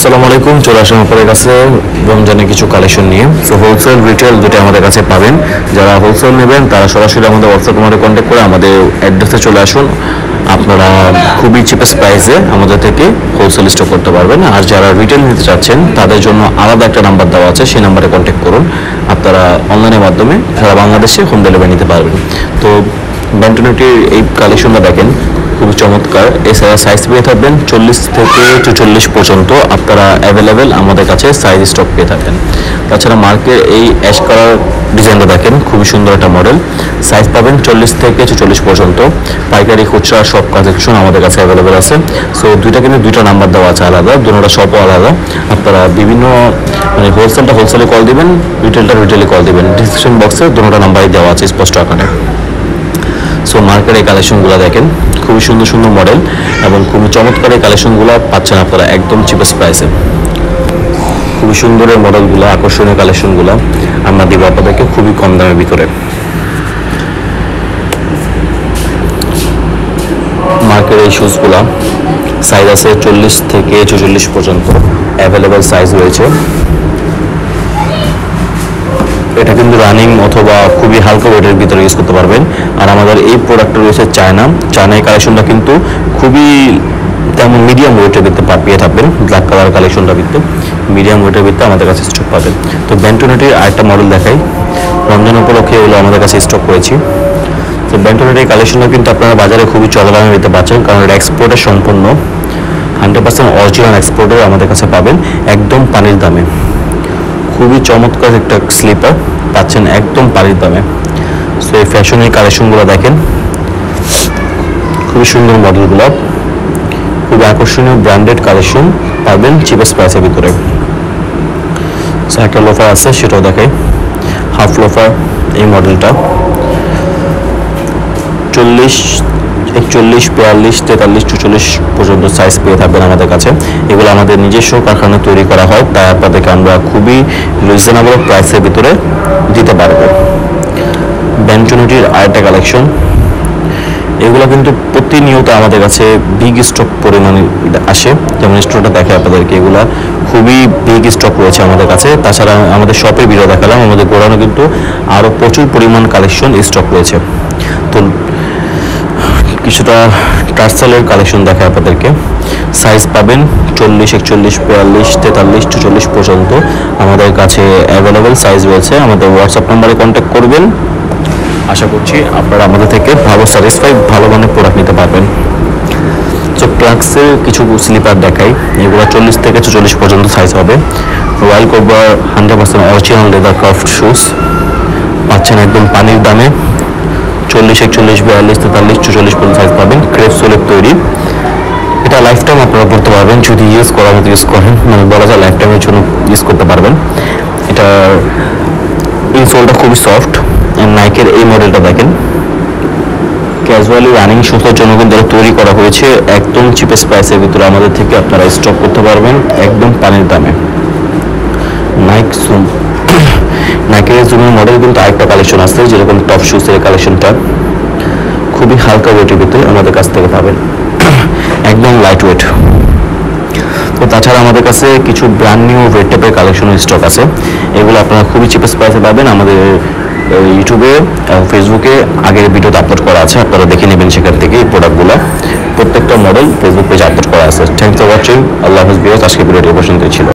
আসসালামু আলাইকুম, চলে আসলাম আপনাদের কাছে রমজানের কিছু কালেকশন নিয়ে। সো হোলসেল রিটেল দুটো আমাদের কাছে পাবেন। যারা হোলসেল নেবেন তারা সরাসরি আমাদের হোয়াটসঅ্যাপ নাম্বারে কন্ট্যাক্ট করে আমাদের অ্যাড্রেসে চলে আসুন। আপনারা খুবই চিপেস্ট প্রাইসে আমাদের থেকে হোলসেল স্টক করতে পারবেন। আর যারা রিটেল নিতে চাচ্ছেন তাদের জন্য আলাদা একটা নাম্বার দেওয়া আছে, সেই নাম্বারে কন্ট্যাক্ট করুন। আপনারা অনলাইনের মাধ্যমে সারা বাংলাদেশে হোম ডেলিভারি নিতে পারবেন। তো ব্যান্টনেটির এই কালেকশনটা দেখেন, খুবই চমৎকার। এছাড়া সাইজ পেয়ে থাকবেন 40 থেকে 44 পর্যন্ত আপনারা অ্যাভেলেবেল আমাদের কাছে সাইজ স্টক পেয়ে থাকবেন। তাছাড়া মার্কের এই অ্যাশ কালার ডিজাইনটা দেখেন, খুবই সুন্দর একটা মডেল। সাইজ পাবেন 40 থেকে 44 পর্যন্ত। পাইকারি খুচরা সব কালেকশন আমাদের কাছে অ্যাভেলেবেল আছে। সো দুইটা কিন্তু দুইটা নাম্বার দেওয়া আছে আলাদা, দুটোটা শপও আলাদা। আপনারা বিভিন্ন মানে হোলসেলটা হোলসেলে কল দিবেন, রিটেলটা রিটেলে কল দিবেন। ডিসক্রিপশন বক্সে দুটোটা নাম্বারই দেওয়া আছে স্পষ্ট আকারে। সো মার্কের এই কালেকশনগুলো দেখেন, খুবই সুন্দর সুন্দর মডেল এবং খুবই চমৎকার এই কালেকশনগুলো পাচ্ছেন আপনারা একদম চিপেস্ট প্রাইসে। খুবই সুন্দর এই মডেলগুলো, আকর্ষণীয় কালেকশনগুলো আমরা দিব আপনাদেরকে খুবই কম দামের ভিতরে। মার্কের এই শুজগুলো সাইজ আছে 40 থেকে 44 পর্যন্ত অ্যাভেলেবেল সাইজ রয়েছে। এটা কিন্তু রানিং অথবা খুবই হালকা ওয়েটের ভিতরে ইউজ করতে পারবেন। আর আমাদের এই প্রোডাক্টটা রয়েছে চায়না এই কালেকশনটা কিন্তু খুবই তেমন মিডিয়াম ওয়েটের ভিতরে পেয়ে থাকবেন। ব্ল্যাক কালার কালেকশনটা কিন্তু মিডিয়াম ওয়েটের ভিতরে আমাদের কাছে স্টক পাবেন। তো ব্যান্টনেটির আরেকটা মডেল দেখাই, রমজান উপলক্ষে এগুলো আমাদের কাছে স্টক করেছি। তো ব্যান্টনেটির কালেকশনটা কিন্তু আপনারা বাজারে খুবই চলমান নিতে পারছেন, কারণ এটা এক্সপোর্টের সম্পূর্ণ 100% অরিজিনাল এক্সপোর্টের আমাদের কাছে পাবেন একদম পানির দামে। খুবই চমৎকার একটা স্লিপার পাচ্ছেন একদম পানির দামে। সো এই ফ্যাশনের কালেকশনগুলো দেখেন, খুবই সুন্দর মডেলগুলো, খুবই আকর্ষণীয় ব্র্যান্ডেড কালেকশন পাবেন চিপেস্ট প্রাইসের ভিতরে। সো একটা লোফার আছে, সেটাও দেখাই, হাফ লোফার এই মডেলটা 40, 41, 42, 43, 44 পর্যন্ত সাইজ পেয়ে থাকবেন আমাদের কাছে। এগুলো আমাদের নিজস্ব কারখানায় তৈরি করা হয়, তাই আপনাদেরকে আমরা খুবই রিজনেবল প্রাইসের ভিতরে দিতে পারবো। ব্যান্টনেটির আরেকটা কালেকশন, এগুলো কিন্তু প্রতিনিয়ত আমাদের কাছে বিগ স্টক পরিমাণে আসে। যেমন স্টকটা দেখে আপনাদেরকে, এগুলো খুবই বিগ স্টক রয়েছে আমাদের কাছে। তাছাড়া আমাদের শপের ভিডিও দেখালাম, আমাদের গোডাউনে কিন্তু আরও প্রচুর পরিমাণ কালেকশন স্টক রয়েছে। তো কিছুটা টার্সালের কালেকশন দেখে আপনাদেরকে। সাইজ পাবেন 40, 41, 42, 43, 44 পর্যন্ত আমাদের কাছে অ্যাভেলেবেল সাইজ রয়েছে। আমাদের হোয়াটসঅ্যাপ নাম্বারে কন্ট্যাক্ট করবেন। আশা করছি আপনারা আমাদের থেকে ভালো স্যাটিসফাই, ভালো মানের প্রোডাক্ট নিতে পারবেন। তো ক্লাক্সের কিছু স্লিপার দেখাই, এগুলো 40 থেকে 44 পর্যন্ত সাইজ হবে। রয়্যাল কোবরার 100% অরিজিনাল লেদার ক্রাফট শুজ পাচ্ছেন একদম পানির দামে। 40, 41, 42, 43, 44 পর্যন্ত সাইজ পাবেন। ক্রেপ সোলের তৈরি, এটা লাইফ টাইম আপনারা পড়তে পারবেন যদি ইউজ করার মতো ইউজ করেন, মানে বলা যায় লাইফ টাইমের জন্য ইউজ করতে পারবেন। এটা ইনসোলটা খুবই সফট। নাইকের এই মডেলটা দেখেন, ক্যাজুয়ালি রানিং শুজের জন্য কিন্তু তৈরি করা হয়েছে একদম চিপেস্ট প্রাইসের ভিতরে আমাদের থেকে আপনারা স্টক করতে পারবেন একদম পানির দামে। নাইকের জুমের মডেল কিন্তু আরেকটা কালেকশন আছে, যেরকম টপ শুজের কালেকশনটা খুবই হালকা ওয়েটের ভিতরে আমাদের কাছ থেকে পাবেন, একদম লাইট ওয়েট। তো তাছাড়া আমাদের কাছে কিছু ব্র্যান্ড নিউ রেড টাইপের কালেকশন স্টক আছে, এগুলো আপনারা খুবই চিপেস্ট প্রাইসে পাবেন। আমাদের ইউটিউবে এবং ফেসবুকে আগের ভিডিওতে আপলোড করা আছে, আপনারা দেখে নেবেন সেখান থেকে এই প্রোডাক্টগুলো। প্রত্যেকটা মডেল ফেসবুক পেজে আপলোড করা আছে। Thanks for watching. আল্লাহ হাফেজ ভিউয়ার্স, আজকে ভিডিওটি পর্যন্তই ছিল।